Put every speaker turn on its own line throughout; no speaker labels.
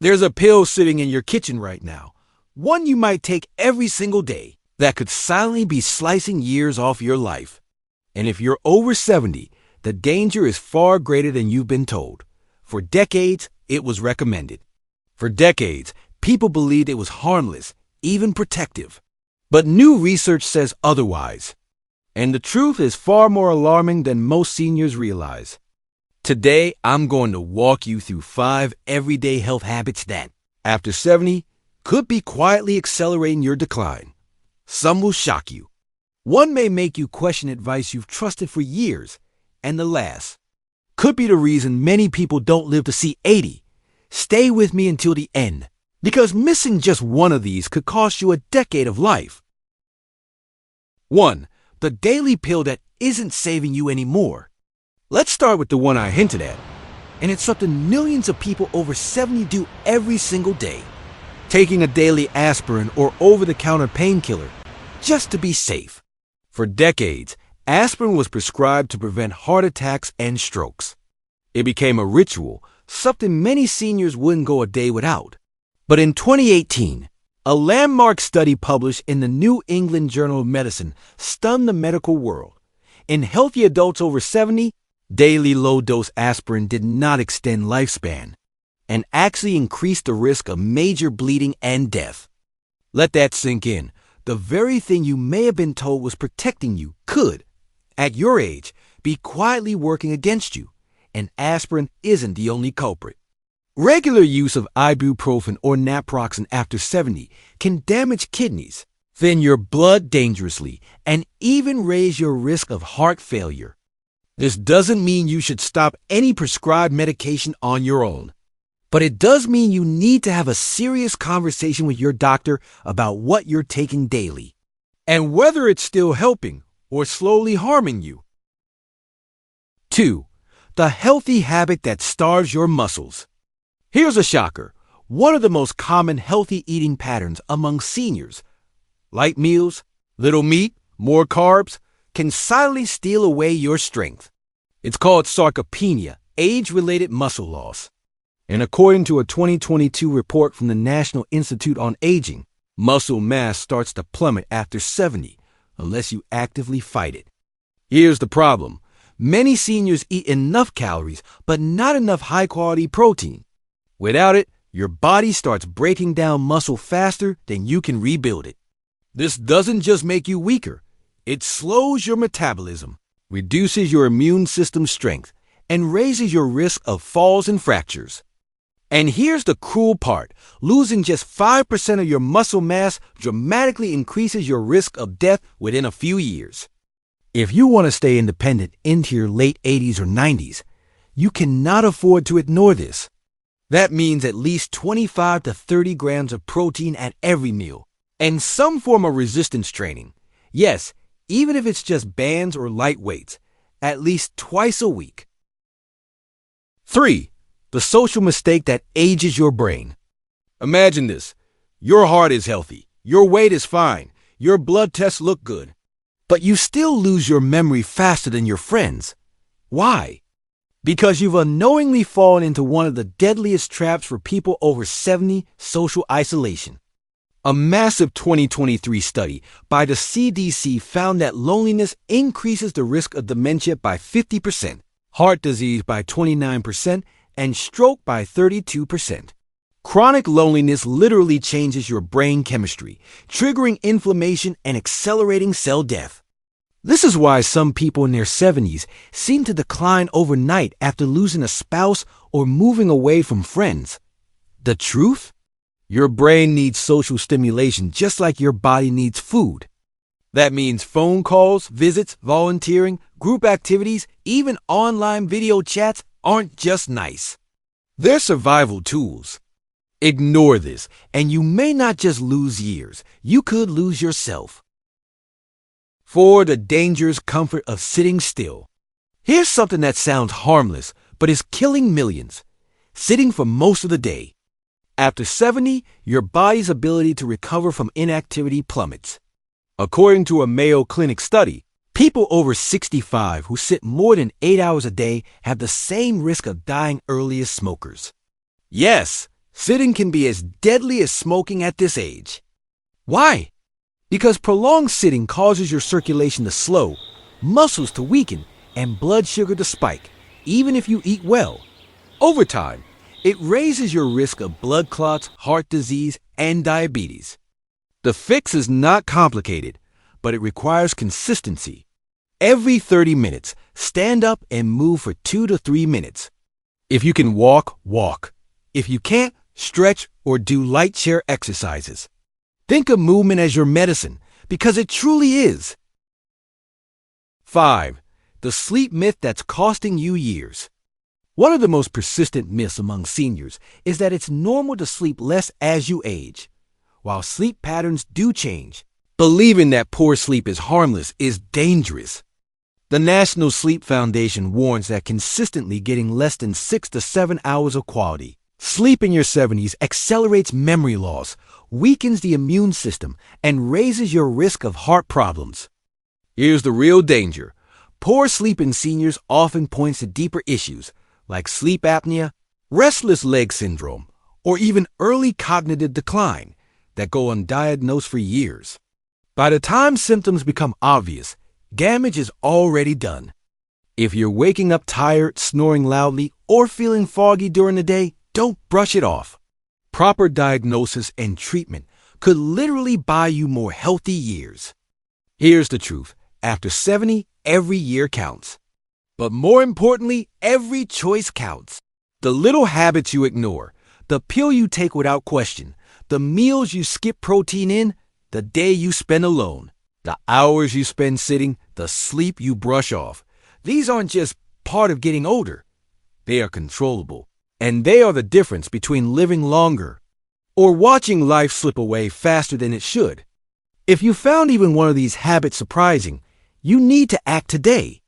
There's a pill sitting in your kitchen right now, one you might take every single day, that could silently be slicing years off your life. And if you're over 70, the danger is far greater than you've been told. For decades, it was recommended. For decades, people believed it was harmless, even protective. But new research says otherwise. And the truth is far more alarming than most seniors realize. Today, I'm going to walk you through 5 everyday health habits that, after 70, could be quietly accelerating your decline. Some will shock you. One may make you question advice you've trusted for years, and the last could be the reason many people don't live to see 80. Stay with me until the end, because missing just one of these could cost you a decade of life. 1. The daily pill that isn't saving you anymore. Let's start with the one I hinted at, and it's something millions of people over 70 do every single day. Taking a daily aspirin or over-the-counter painkiller, just to be safe. For decades, aspirin was prescribed to prevent heart attacks and strokes. It became a ritual, something many seniors wouldn't go a day without. But in 2018, a landmark study published in the New England Journal of Medicine stunned the medical world. In healthy adults over 70, daily low-dose aspirin did not extend lifespan and actually increased the risk of major bleeding and death. Let that sink in. The very thing you may have been told was protecting you could, at your age, be quietly working against you, and aspirin isn't the only culprit. Regular use of ibuprofen or naproxen after 70 can damage kidneys, thin your blood dangerously, and even raise your risk of heart failure. This doesn't mean you should stop any prescribed medication on your own. But it does mean you need to have a serious conversation with your doctor about what you're taking daily, and whether it's still helping or slowly harming you. 2. The healthy habit that starves your muscles. Here's a shocker. One of the most common healthy eating patterns among seniors, light meals, little meat, more carbs, can silently steal away your strength. It's called sarcopenia, age-related muscle loss. And according to a 2022 report from the National Institute on Aging, muscle mass starts to plummet after 70 unless you actively fight it. Here's the problem. Many seniors eat enough calories, but not enough high-quality protein. Without it, your body starts breaking down muscle faster than you can rebuild it. This doesn't just make you weaker. It slows your metabolism, reduces your immune system's strength, and raises your risk of falls and fractures. And here's the cruel part. Losing just 5% of your muscle mass dramatically increases your risk of death within a few years. If you want to stay independent into your late 80s or 90s, you cannot afford to ignore this. That means at least 25 to 30 grams of protein at every meal, and some form of resistance training. Yes, even if it's just bands or light weights, at least twice a week. 3. The social mistake that ages your brain. Imagine this. Your heart is healthy. Your weight is fine. Your blood tests look good. But you still lose your memory faster than your friends. Why? Because you've unknowingly fallen into one of the deadliest traps for people over 70, social isolation. A massive 2023 study by the CDC found that loneliness increases the risk of dementia by 50%, heart disease by 29%, and stroke by 32%. Chronic loneliness literally changes your brain chemistry, triggering inflammation and accelerating cell death. This is why some people in their 70s seem to decline overnight after losing a spouse or moving away from friends. The truth? Your brain needs social stimulation just like your body needs food. That means phone calls, visits, volunteering, group activities, even online video chats aren't just nice. They're survival tools. Ignore this, and you may not just lose years, you could lose yourself. 4. The dangerous comfort of sitting still. Here's something that sounds harmless, but is killing millions. Sitting for most of the day. After 70, your body's ability to recover from inactivity plummets. According to a Mayo Clinic study, people over 65 who sit more than 8 hours a day have the same risk of dying early as smokers. Yes, Sitting can be as deadly as smoking at this age. Why? Because prolonged sitting causes your circulation to slow, muscles to weaken, and blood sugar to spike, even if you eat well. Over time, it raises your risk of blood clots, heart disease, and diabetes. The fix is not complicated, but it requires consistency. Every 30 minutes, stand up and move for 2 to 3 minutes. If you can walk, walk. If you can't, stretch or do light chair exercises. Think of movement as your medicine, because it truly is. 5. The sleep myth that's costing you years. One of the most persistent myths among seniors is that it's normal to sleep less as you age. While sleep patterns do change, believing that poor sleep is harmless is dangerous. The National Sleep Foundation warns that consistently getting less than 6 to 7 hours of quality sleep in your 70s accelerates memory loss, weakens the immune system, and raises your risk of heart problems. Here's the real danger. Poor sleep in seniors often points to deeper issues like sleep apnea, restless leg syndrome, or even early cognitive decline that go undiagnosed for years. By the time symptoms become obvious, damage is already done. If you're waking up tired, snoring loudly, or feeling foggy during the day, don't brush it off. Proper diagnosis and treatment could literally buy you more healthy years. Here's the truth. After 70, every year counts. But more importantly, every choice counts. The little habits you ignore, the pill you take without question, the meals you skip protein in, the day you spend alone, the hours you spend sitting, the sleep you brush off. These aren't just part of getting older. They are controllable. And they are the difference between living longer or watching life slip away faster than it should. If you found even one of these habits surprising, you need to act today.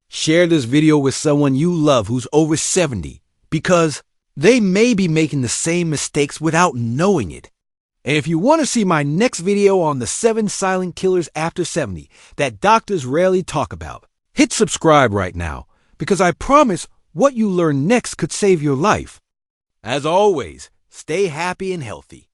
Share this video with someone you love who's over 70 because they may be making the same mistakes without knowing it. And if you want to see my next video on the 7 silent killers after 70 that doctors rarely talk about, hit subscribe right now because I promise what you learn next could save your life. As always, stay happy and healthy.